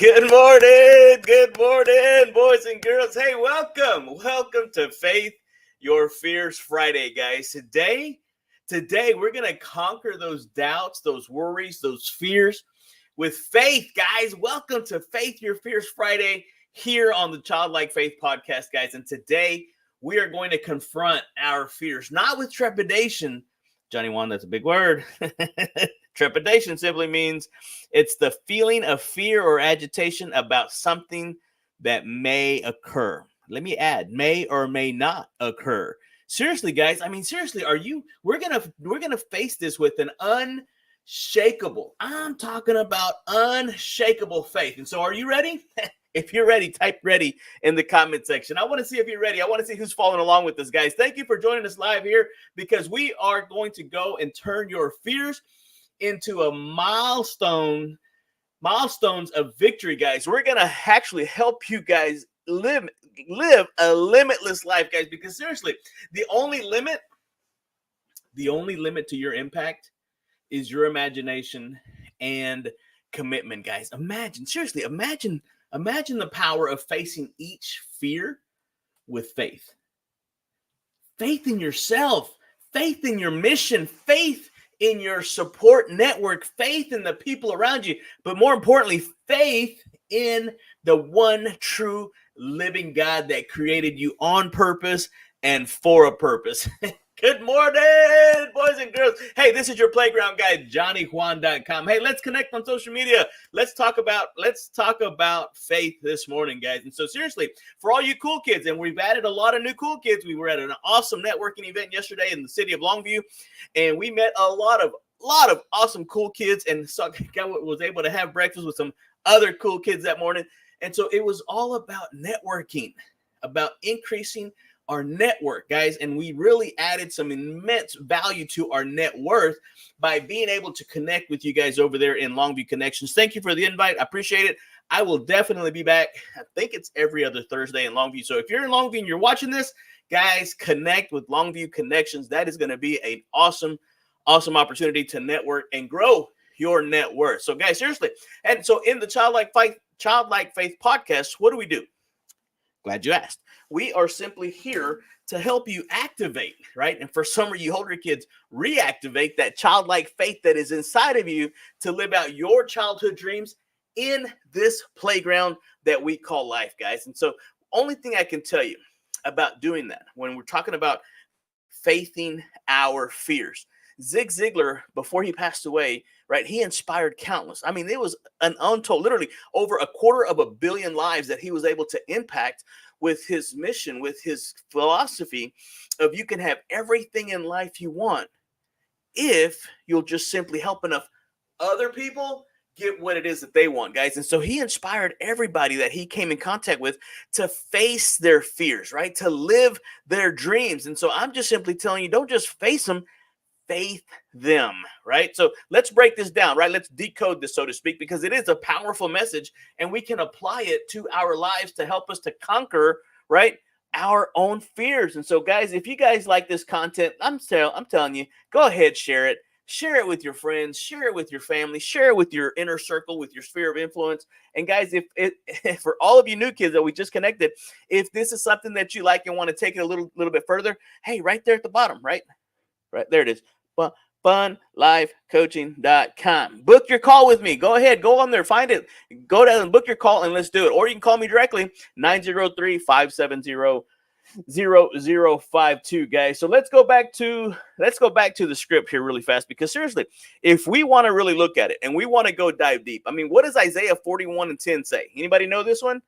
Good morning, boys and girls. Hey, welcome to Faith Your Fears Friday, guys. Today we're gonna conquer those doubts, those worries, those fears with faith, guys. Welcome to Faith Your Fears Friday here on the Childlike Faith Podcast, guys. And today we are going to confront our fears, not with trepidation. Johnny Juan, that's a big word. Trepidation simply means it's the feeling of fear or agitation about something that may occur. Let me add, may or may not occur. Seriously, guys. Seriously, we're gonna face this with an unshakable. I'm talking about unshakable faith. And so are you ready? If you're ready, type ready in the comment section. I want to see if you're ready. I want to see who's following along with us, guys. Thank you for joining us live here because we are going to go and turn your fears into a milestones of victory, guys. We're going to actually help you guys live a limitless life, guys, because seriously, the only limit to your impact is your imagination and commitment, guys. Imagine the power of facing each fear with faith. Faith in yourself, faith in your mission, faith in your support network, faith in the people around you, but more importantly, faith in the one true living God that created you on purpose and for a purpose. Good morning, boys and girls. Hey, this is your playground guy, JohnnyJuan.com. Hey, let's connect on social media. Let's talk about faith this morning, guys. And so seriously, for all you cool kids, and we've added a lot of new cool kids. We were at an awesome networking event yesterday in the city of Longview, and we met a lot of awesome cool kids, and so was able to have breakfast with some other cool kids that morning. And so it was all about networking, about increasing our network, guys, and we really added some immense value to our net worth by being able to connect with you guys over there in Longview Connections. Thank you for the invite. I appreciate it. I will definitely be back. I think it's every other Thursday in Longview. So if you're in Longview and you're watching this, guys, connect with Longview Connections. That is going to be an awesome opportunity to network and grow your net worth. So guys, seriously. And so in the Childlike Faith podcast, what do we do? Glad you asked. We are simply here to help you activate, right? And for some of you older kids, reactivate that childlike faith that is inside of you to live out your childhood dreams in this playground that we call life, guys. And so only thing I can tell you about doing that when we're talking about faithing our fears, Zig Ziglar, before he passed away, right, he inspired countless. It was an untold, literally over 250 million lives that he was able to impact with his mission, with his philosophy of you can have everything in life you want if you'll just simply help enough other people get what it is that they want, guys. And so he inspired everybody that he came in contact with to face their fears, right, to live their dreams. And so I'm just simply telling you, don't just face them, faith them, right? So let's break this down, right? Let's decode this, so to speak, because it is a powerful message and we can apply it to our lives to help us to conquer, right, our own fears. And so guys, if you guys like this content, I'm telling you, go ahead, share it with your friends, share it with your family, share it with your inner circle, with your sphere of influence. And guys, if for all of you new kids that we just connected, if this is something that you like and want to take it a little bit further, hey, right there at the bottom, right there it is, funlifecoaching.com. Book your call with me. Go ahead, go on there, find it, go down and book your call, and let's do it. Or you can call me directly, 903-570-0052, guys. So let's go back to the script here really fast, because seriously, if we want to really look at it and we want to go dive deep, what does Isaiah 41:10 say? Anybody know this one?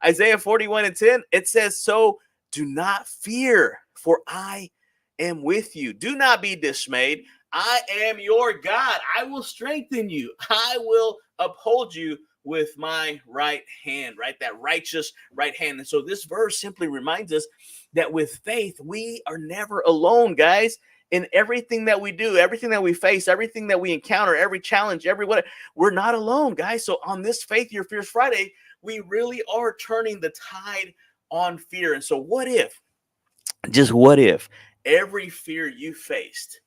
Isaiah 41:10, it says, "So do not fear, for I am with you. Do not be dismayed. I am your God. I will strengthen you. I will uphold you with my right hand," right? That righteous right hand. And so this verse simply reminds us that with faith, we are never alone, guys. In everything that we do, everything that we face, everything that we encounter, every challenge, we're not alone, guys. So on this Faith Your Fears Friday, we really are turning the tide on fear. And so what if every fear you faced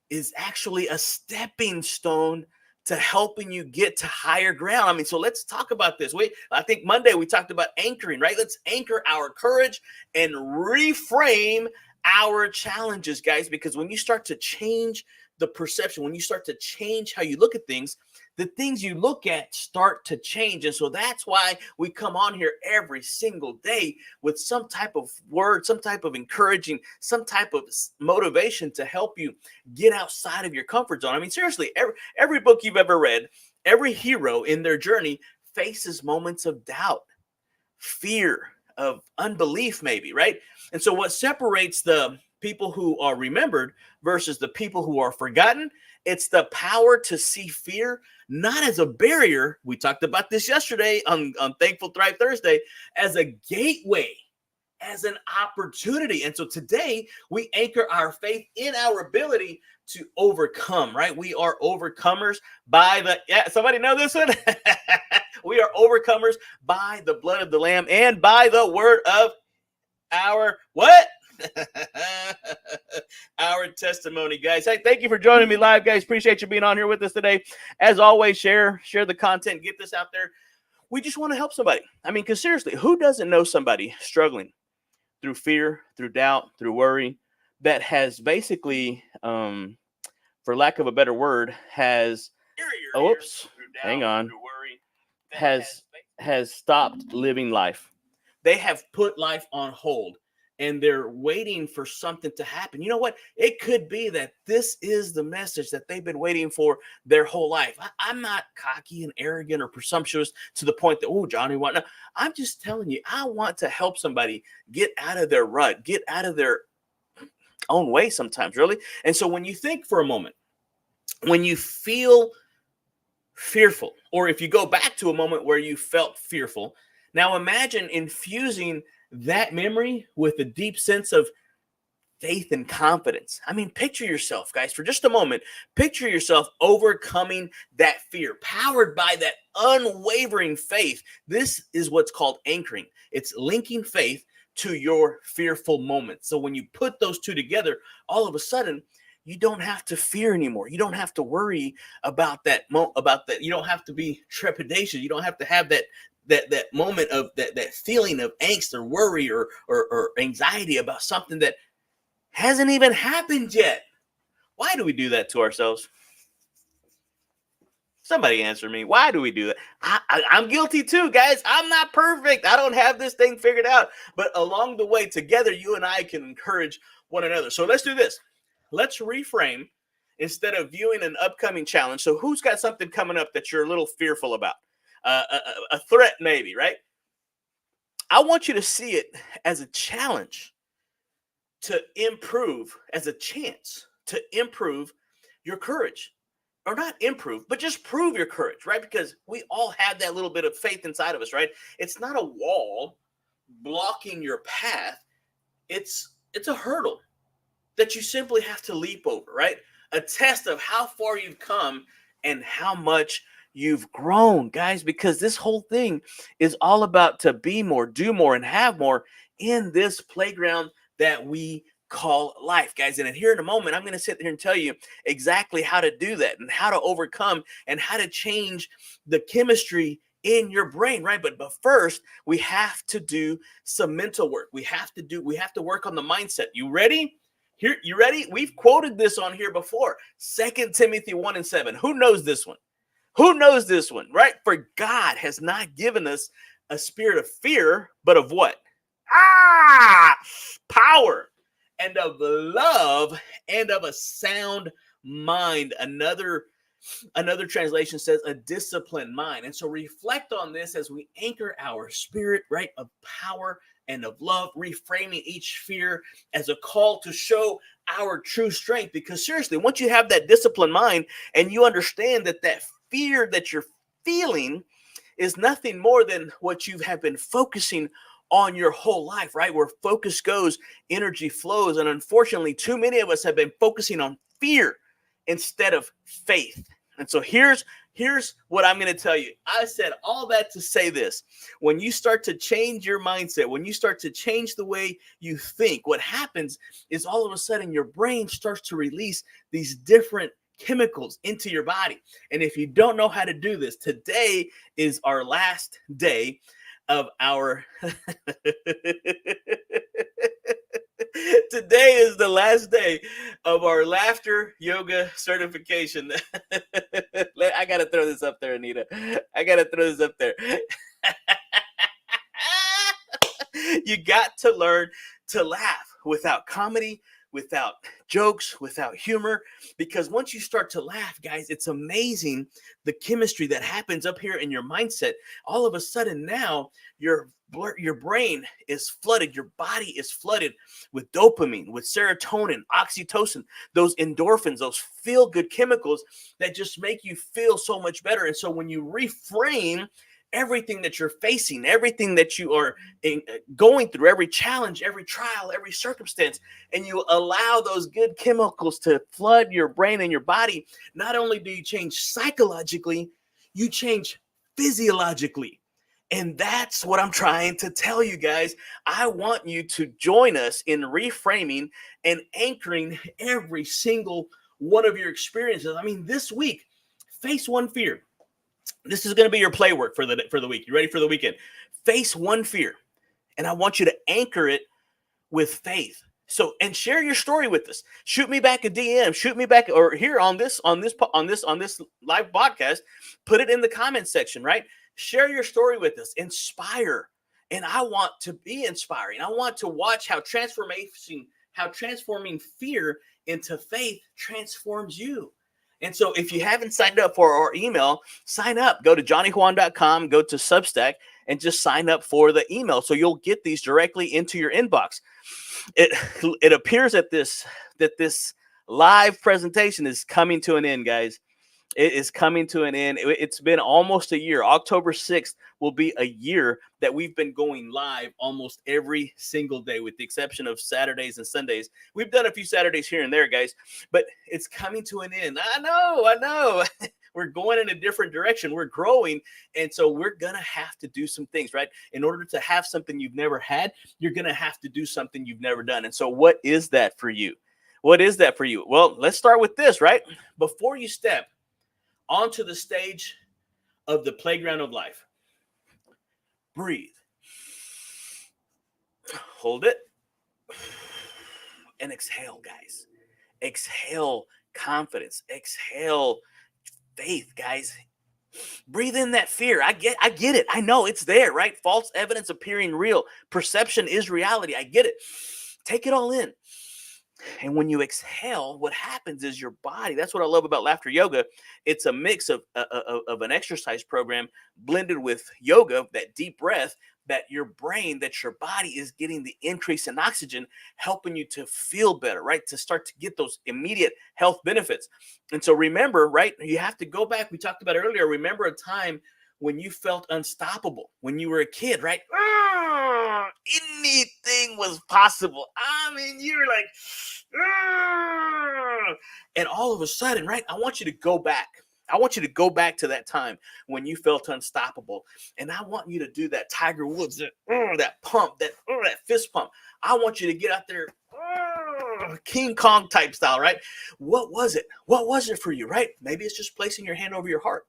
is actually a stepping stone to helping you get to higher ground. I mean, so let's talk about this. I think Monday we talked about anchoring, right? Let's anchor our courage and reframe our challenges, guys, because when you start to change the perception, when you start to change how you look at things, the things you look at start to change. And so that's why we come on here every single day with some type of word, some type of encouraging, some type of motivation to help you get outside of your comfort zone. I mean, seriously, every book you've ever read, every hero in their journey faces moments of doubt, fear, of unbelief, maybe, right? And so what separates the people who are remembered versus the people who are forgotten, it's the power to see fear not as a barrier. We talked about this yesterday on Thankful Thrive Thursday, as a gateway, as an opportunity. And so today we anchor our faith in our ability to overcome, right? We are overcomers by somebody know this one? We are overcomers by the blood of the Lamb and by the word of our what? Our testimony, guys. Hey, thank you for joining me live, guys. Appreciate you being on here with us today. As always, share the content, get this out there. We just want to help somebody. I mean, because seriously, who doesn't know somebody struggling through fear, through doubt, through worry, that has basically, for lack of a better word, has stopped living life. They have put life on hold and they're waiting for something to happen. You know what? It could be that this is the message that they've been waiting for their whole life. I'm not cocky and arrogant or presumptuous to the point that, oh, Johnny, what? No, I'm just telling you, I want to help somebody get out of their rut, get out of their own way sometimes, really. And so when you think for a moment, when you feel fearful, or if you go back to a moment where you felt fearful, now imagine infusing that memory with a deep sense of faith and confidence. I mean, picture yourself, guys, for just a moment. Picture yourself overcoming that fear, powered by that unwavering faith. This is what's called anchoring. It's linking faith to your fearful moments. So when you put those two together, all of a sudden, you don't have to fear anymore. You don't have to worry about that. You don't have to be trepidation. You don't have to have that moment of that feeling of angst or worry or anxiety about something that hasn't even happened yet. Why do we do that to ourselves? Somebody answer me. Why do we do that? I'm guilty too, guys. I'm not perfect. I don't have this thing figured out. But along the way, together, you and I can encourage one another. So let's do this. Let's reframe instead of viewing an upcoming challenge. So who's got something coming up that you're a little fearful about? A threat, maybe, right? I want you to see it as a challenge to improve, as a chance to improve your courage. Or not improve, but just prove your courage, right? Because we all have that little bit of faith inside of us, right? It's not a wall blocking your path. It's a hurdle that you simply have to leap over, right? A test of how far you've come and how much you've grown, guys, because this whole thing is all about to be more, do more, and have more in this playground that we call life, guys. And here in a moment, I'm going to sit here and tell you exactly how to do that and how to overcome and how to change the chemistry in your brain, right? But first, we have to do some mental work. We have to work on the mindset. You ready? Here, you ready? We've quoted this on here before. 2 Timothy 1:7. Who knows this one? Who knows this one, right? For God has not given us a spirit of fear, but of what? Power, and of love, and of a sound mind. Another translation says a disciplined mind. And so reflect on this as we anchor our spirit, right, of power and of love, reframing each fear as a call to show our true strength. Because seriously, once you have that disciplined mind and you understand that fear that you're feeling is nothing more than what you have been focusing on your whole life, right? Where focus goes, energy flows. And unfortunately, too many of us have been focusing on fear instead of faith. And so here's what I'm going to tell you. I said all that to say this. When you start to change your mindset, when you start to change the way you think, what happens is all of a sudden your brain starts to release these different chemicals into your body. And if you don't know how to do this, today is our last day of our today is the last day of our laughter yoga certification. I gotta throw this up there, Anita. I gotta throw this up there. You got to learn to laugh without comedy, without jokes, without humor, because once you start to laugh, guys, it's amazing the chemistry that happens up here in your mindset. All of a sudden now your brain is flooded, your body is flooded with dopamine, with serotonin, oxytocin, those endorphins, those feel-good chemicals that just make you feel so much better. And so when you reframe everything that you're facing, everything that you are going through, every challenge, every trial, every circumstance, and you allow those good chemicals to flood your brain and your body, not only do you change psychologically, you change physiologically. And that's what I'm trying to tell you guys. I want you to join us in reframing and anchoring every single one of your experiences. I mean, this week, face one fear. This is going to be your play work for the week. You ready for the weekend? Face one fear, and I want you to anchor it with faith. So, and share your story with us. Shoot me back a DM. Shoot me back, or here on this live podcast. Put it in the comments section. Right? Share your story with us. Inspire, and I want to be inspiring. I want to watch how transforming fear into faith transforms you. And so if you haven't signed up for our email, sign up. Go to johnnyjuan.com, go to Substack, and just sign up for the email. So you'll get these directly into your inbox. It appears that this live presentation is coming to an end, guys. It is coming to an end. It's been almost a year. October 6th will be a year that we've been going live almost every single day, with the exception of Saturdays and Sundays. We've done a few Saturdays here and there, guys, but it's coming to an end. I know. We're going in a different direction. We're growing. And so we're going to have to do some things, right? In order to have something you've never had, you're going to have to do something you've never done. And so what is that for you? What is that for you? Well, let's start with this, right? Before you step onto the stage of the playground of life, breathe, hold it, and exhale, guys. Exhale confidence, exhale faith, guys. Breathe in that fear. I get it. I know it's there, right? False evidence appearing real. Perception is reality. I get it. Take it all in. And when you exhale, what happens is your body, that's what I love about laughter yoga. It's a mix of an exercise program blended with yoga, that deep breath, that your brain, that your body is getting the increase in oxygen, helping you to feel better, right? To start to get those immediate health benefits. And so remember, right? You have to go back. We talked about earlier. Remember a time when you felt unstoppable, when you were a kid, right? Anything was possible. I mean, you were like, and all of a sudden, right? I want you to go back. I want you to go back to that time when you felt unstoppable. And I want you to do that Tiger Woods, that pump, that fist pump. I want you to get out there, King Kong type style, right? What was it? What was it for you, right? Maybe it's just placing your hand over your heart,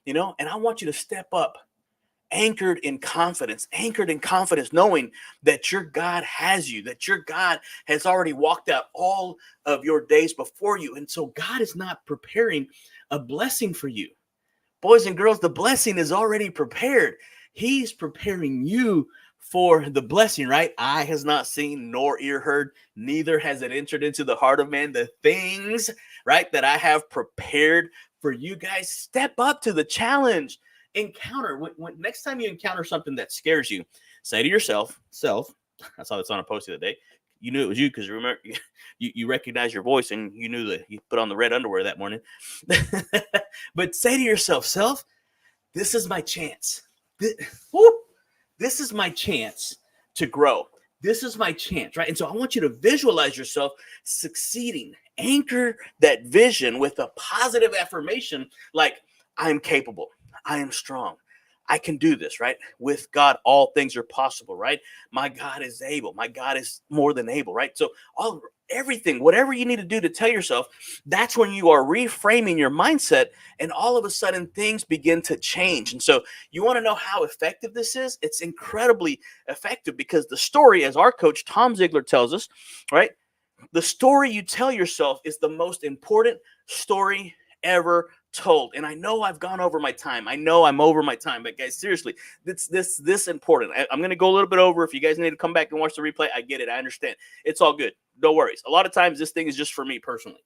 and I want you to step up, anchored in confidence, knowing that your God has you, that your God has already walked out all of your days before you. And so God is not preparing a blessing for you. Boys and girls, the blessing is already prepared. He's preparing you for the blessing, right? Eye has not seen nor ear heard, neither has it entered into the heart of man, the things, right, that I have prepared for you guys. Step up to the challenge. Encounter, when next time you encounter something that scares you, say to yourself, I saw this on a post the other day. You knew it was you because you remember, you recognize your voice, and you knew that you put on the red underwear that morning. But say to yourself, self, this is my chance. This is my chance to grow. This is my chance, right? And so I want you to visualize yourself succeeding. Anchor that vision with a positive affirmation like, I am capable. I am strong. I can do this, right? With God, all things are possible, right? My God is able. My God is more than able, right? So everything, whatever you need to do to tell yourself, that's when you are reframing your mindset, and all of a sudden things begin to change. And so you want to know how effective this is? It's incredibly effective, because the story, as our coach Tom Ziglar tells us, right? The story you tell yourself is the most important story ever told. And I know I've gone over my time. I know I'm over my time, but guys, seriously, this important. I'm going to go a little bit over. If you guys need to come back and watch the replay, I get it. I understand. It's all good. No worries. A lot of times this thing is just for me personally.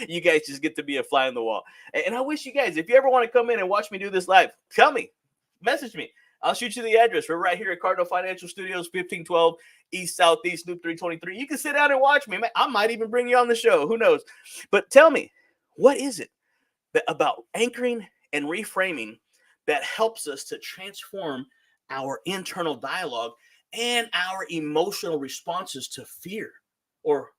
You guys just get to be a fly on the wall. And I wish you guys, if you ever want to come in and watch me do this live, tell me, message me. I'll shoot you the address. We're right here at Cardinal Financial Studios, 1512 East Southeast Loop 323. You can sit down and watch me. I might even bring you on the show. Who knows? But tell me, what is it about anchoring and reframing that helps us to transform our internal dialogue and our emotional responses to fear? Or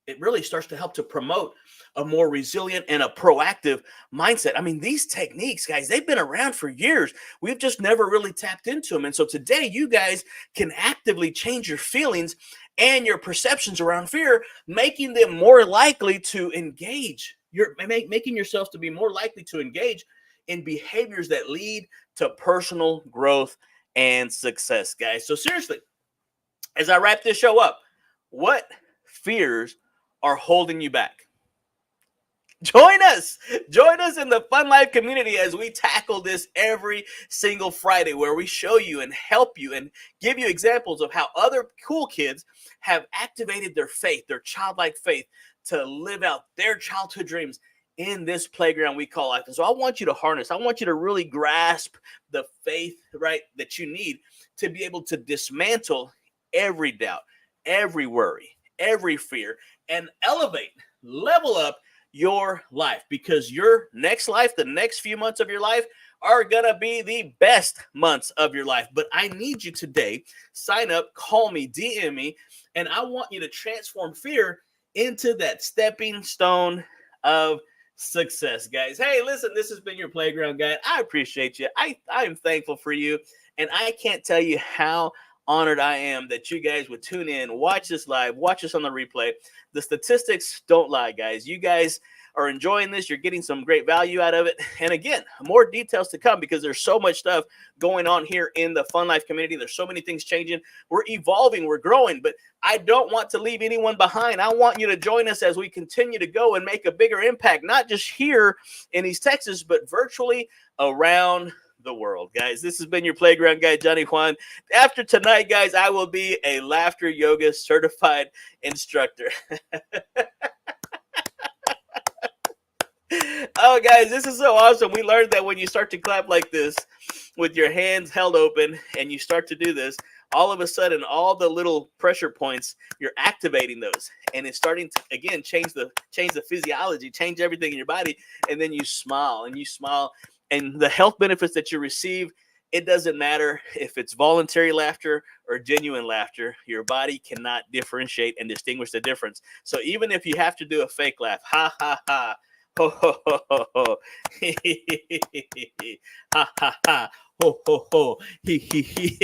it really starts to help to promote a more resilient and a proactive mindset. I mean, these techniques, guys, they've been around for years. We've just never really tapped into them. And so today, you guys can actively change your feelings and your perceptions around fear, making them more likely to engage. You're making yourselves to be more likely to engage in behaviors that lead to personal growth and success, guys. So seriously, as I wrap this show up, what fears are holding you back? Join us in the Fun Life community as we tackle this every single Friday, where we show you and help you and give you examples of how other cool kids have activated their faith, their childlike faith, to live out their childhood dreams in this playground we call life. And so I want you to really grasp the faith, right, that you need to be able to dismantle every doubt, every worry, every fear, and level up your life, because your next life, the next few months of your life, are going to be the best months of your life. But I need you today. Sign up, call me, DM me, and I want you to transform fear into that stepping stone of success, guys. Hey, listen, this has been your playground guide. I appreciate you. I am thankful for you, and I can't tell you how honored I am that you guys would tune in, watch this live, watch this on the replay. The statistics don't lie, guys. You guys are enjoying this. You're getting some great value out of it. And again, more details to come, because there's so much stuff going on here in the Fun Life community. There's so many things changing. We're evolving, we're growing, but I don't want to leave anyone behind. I want you to join us as we continue to go and make a bigger impact, not just here in East Texas, but virtually around the world, guys. This has been your playground guide, Johnny Juan. After tonight, guys, I will be a laughter yoga certified instructor. Oh, guys, this is so awesome. We learned that when you start to clap like this with your hands held open and you start to do this, all of a sudden, all the little pressure points, you're activating those, and it's starting to, again, change the physiology, change everything in your body, and then you smile, and the health benefits that you receive, it doesn't matter if it's voluntary laughter or genuine laughter. Your body cannot differentiate and distinguish the difference. So even if you have to do a fake laugh, ha, ha, ha, ho, ho, ho, ho, ho, ha, ha, ha, ho, ho, ho, he, he.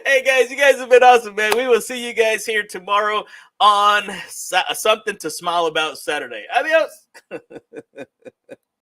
Hey, guys, you guys have been awesome, man. We will see you guys here tomorrow on Something to Smile About Saturday. Adios.